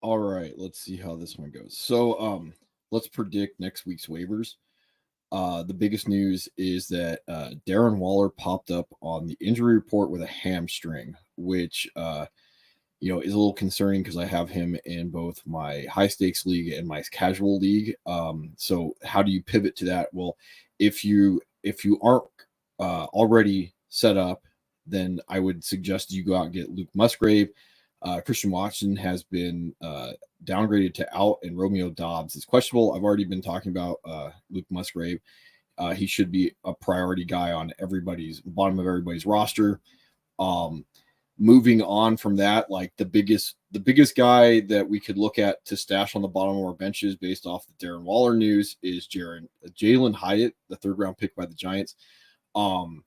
All right, let's see how this one goes. So, let's predict next week's waivers. The biggest news is that Darren Waller popped up on the injury report with a hamstring, which is a little concerning because I have him in both my high stakes league and my casual league. So how do you pivot to that? Well, if you aren't already set up, then I would suggest you go out and get Luke Musgrave. Christian Watson has been downgraded to out, and Romeo Dobbs is questionable. I've already been talking about Luke Musgrave. He should be a priority guy on everybody's bottom of everybody's roster. Um, Moving on from that, like the biggest guy that we could look at to stash on the bottom of our benches based off the Darren Waller news is Jalin Hyatt, the third round pick by the Giants. Um,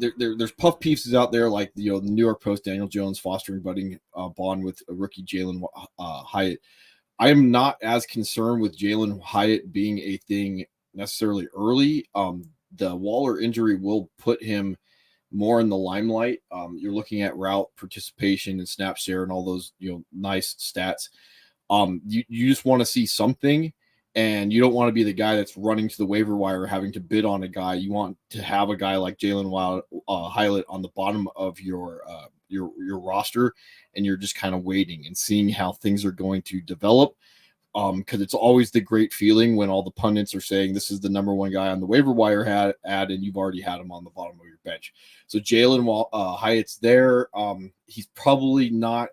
there's puff pieces out there like the New York Post, Daniel Jones fostering budding bond with a rookie Jalin Hyatt. I am not as concerned with Jalin Hyatt being a thing necessarily early. The Waller injury will put him more in the limelight. You're looking at route participation and snap share and all those nice stats. You just want to see something, and you don't want to be the guy that's running to the waiver wire having to bid on a guy. You want to have a guy like Jalin Hyatt on the bottom of your roster, and you're just kind of waiting and seeing how things are going to develop. Because it's always the great feeling when all the pundits are saying this is the number one guy on the waiver wire ad, and you've already had him on the bottom of your bench. So Jalin Hyatt's there. He's probably not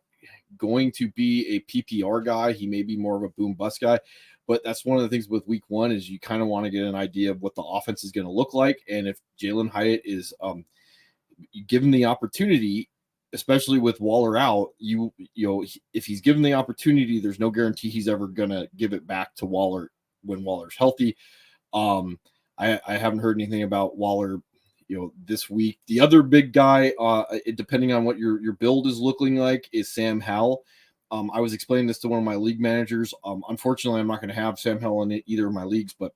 going to be a PPR guy. He may be more of a boom bust guy, but that's one of the things with week one is you kind of want to get an idea of what the offense is going to look like. And if Jalin Hyatt is given the opportunity, especially with Waller out, if he's given the opportunity, there's no guarantee he's ever going to give it back to Waller when Waller's healthy. I haven't heard anything about Waller, this week. The other big guy, depending on what your build is looking like, is Sam Howell. I was explaining this to one of my league managers. Unfortunately, I'm not going to have Sam Howell in either of my leagues, but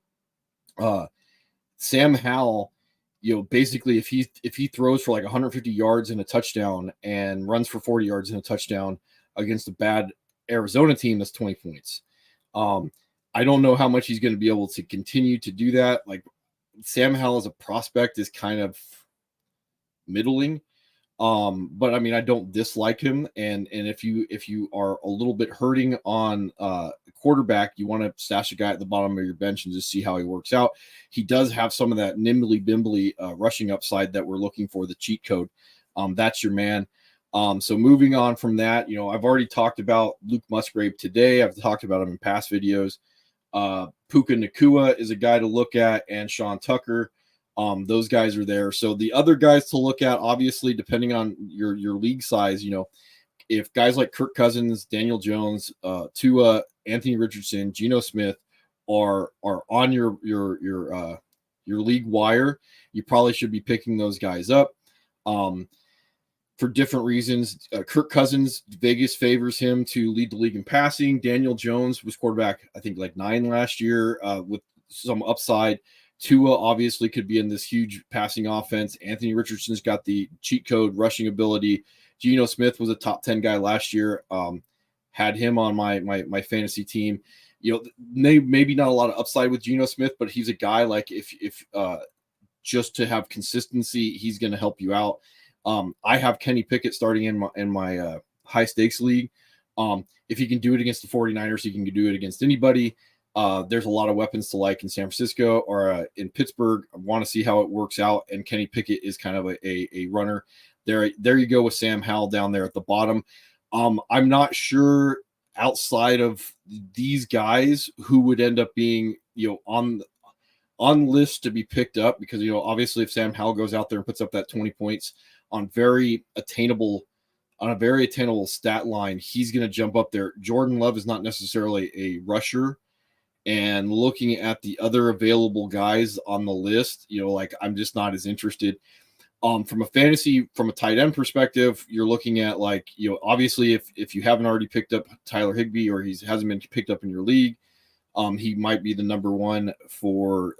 Sam Howell, basically if he throws for like 150 yards and a touchdown and runs for 40 yards and a touchdown against a bad Arizona team, that's 20 points. I don't know how much he's going to be able to continue to do that. Like Sam Howell as a prospect is kind of middling. But I mean, I don't dislike him. And if you are a little bit hurting on quarterback, you want to stash a guy at the bottom of your bench and just see how he works out. He does have some of that nimbly bimbly rushing upside that we're looking for, the cheat code. That's your man. So moving on from that, I've already talked about Luke Musgrave today. I've talked about him in past videos. Puka Nacua is a guy to look at, and Sean Tucker. Those guys are there. So the other guys to look at, obviously, depending on your league size, if guys like Kirk Cousins, Daniel Jones, Tua, Anthony Richardson, Geno Smith are on your league wire, you probably should be picking those guys up. For different reasons. Kirk Cousins, Vegas favors him to lead the league in passing. Daniel Jones was quarterback, I think, like 9 last year with some upside. Tua obviously could be in this huge passing offense. Anthony Richardson's got the cheat code rushing ability. Geno Smith was a top 10 guy last year. Had him on my fantasy team. Maybe not a lot of upside with Geno Smith, but he's a guy like if just to have consistency, he's going to help you out. I have Kenny Pickett starting in my high stakes league. If he can do it against the 49ers, he can do it against anybody. There's a lot of weapons to like in San Francisco or in Pittsburgh. I want to see how it works out. And Kenny Pickett is kind of a runner. There you go with Sam Howell down there at the bottom. I'm not sure outside of these guys who would end up being, on list to be picked up because, obviously if Sam Howell goes out there and puts up that 20 points on a very attainable stat line, he's going to jump up there. Jordan Love is not necessarily a rusher. And looking at the other available guys on the list, I'm just not as interested. From a tight end perspective, you're looking at obviously if you haven't already picked up Tyler Higbee or he hasn't been picked up in your league, he might be the number one for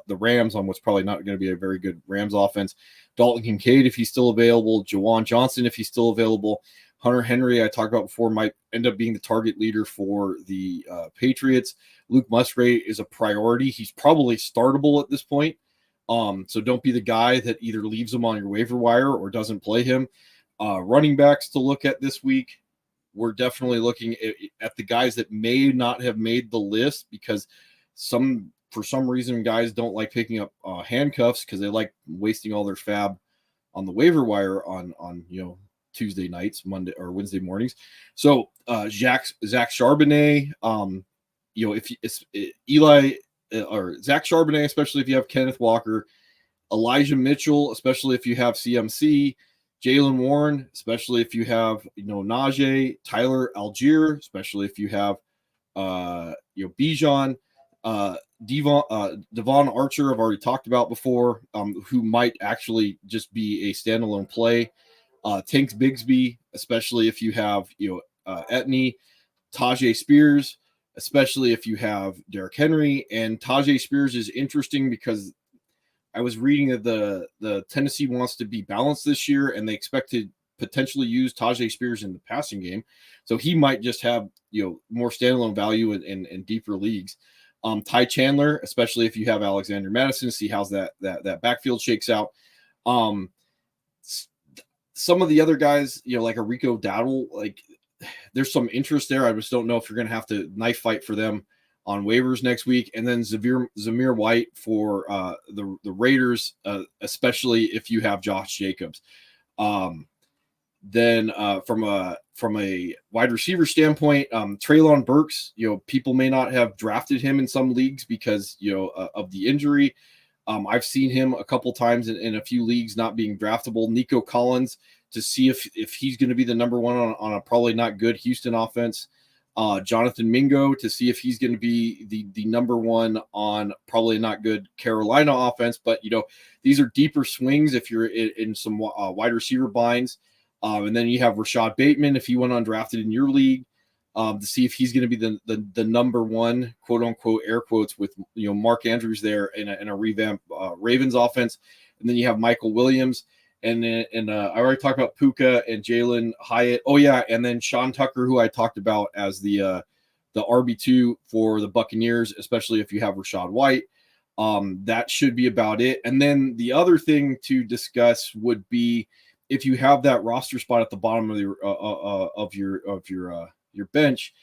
the Rams on what's probably not going to be a very good Rams offense. Dalton Kincaid, if he's still available. Jawan Johnson, if he's still available. Hunter Henry, I talked about before, might end up being the target leader for the Patriots. Luke Musgrave is a priority. He's probably startable at this point. So don't be the guy that either leaves him on your waiver wire or doesn't play him. Running backs to look at this week. We're definitely looking at the guys that may not have made the list because for some reason guys don't like picking up handcuffs because they like wasting all their fab on the waiver wire on Tuesday nights, Monday or Wednesday mornings. So Zach Charbonnet, if Eli or Zach Charbonnet, especially if you have Kenneth Walker, Elijah Mitchell, especially if you have CMC, Jalen Warren, especially if you have Najee, Tyler Algier, especially if you have Bijan, Devon Archer, I've already talked about before, who might actually just be a standalone play. Tanks Bigsby, especially if you have Etney, Tajay Spears, especially if you have Derrick Henry. And Tajay Spears is interesting because I was reading that the Tennessee wants to be balanced this year, and they expect to potentially use Tajay Spears in the passing game, so he might just have more standalone value in deeper leagues. Ty Chandler, especially if you have Alexander Madison, see how's that backfield shakes out. Some of the other guys, like a Rico Dowdle, like there's some interest there. I just don't know if you're going to have to knife fight for them on waivers next week. And then Zamir White for the Raiders, especially if you have Josh Jacobs. Then from a wide receiver standpoint, Treylon Burks, people may not have drafted him in some leagues because of the injury. I've seen him a couple times in a few leagues not being draftable. Nico Collins to see if he's going to be the number one on a probably not good Houston offense. Jonathan Mingo to see if he's going to be the number one on probably not good Carolina offense. But, these are deeper swings if you're in some wide receiver binds. And then you have Rashad Bateman if he went undrafted in your league. To see if he's going to be the number one, quote unquote, air quotes, with Mark Andrews there in a revamped Ravens offense, and then you have Michael Williams, and I already talked about Puka and Jalin Hyatt. Oh yeah, and then Sean Tucker, who I talked about as the RB2 for the Buccaneers, especially if you have Rashad White. That should be about it. And then the other thing to discuss would be if you have that roster spot at the bottom of your bench.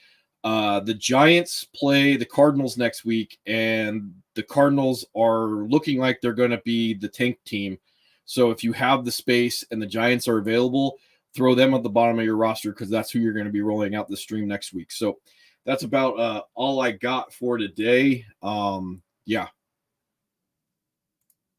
The Giants play the Cardinals next week, and the Cardinals are looking like they're going to be the tank team. So if you have the space and the Giants are available, throw them at the bottom of your roster because that's who you're going to be rolling out the stream next week. So that's about all I got for today. Yeah,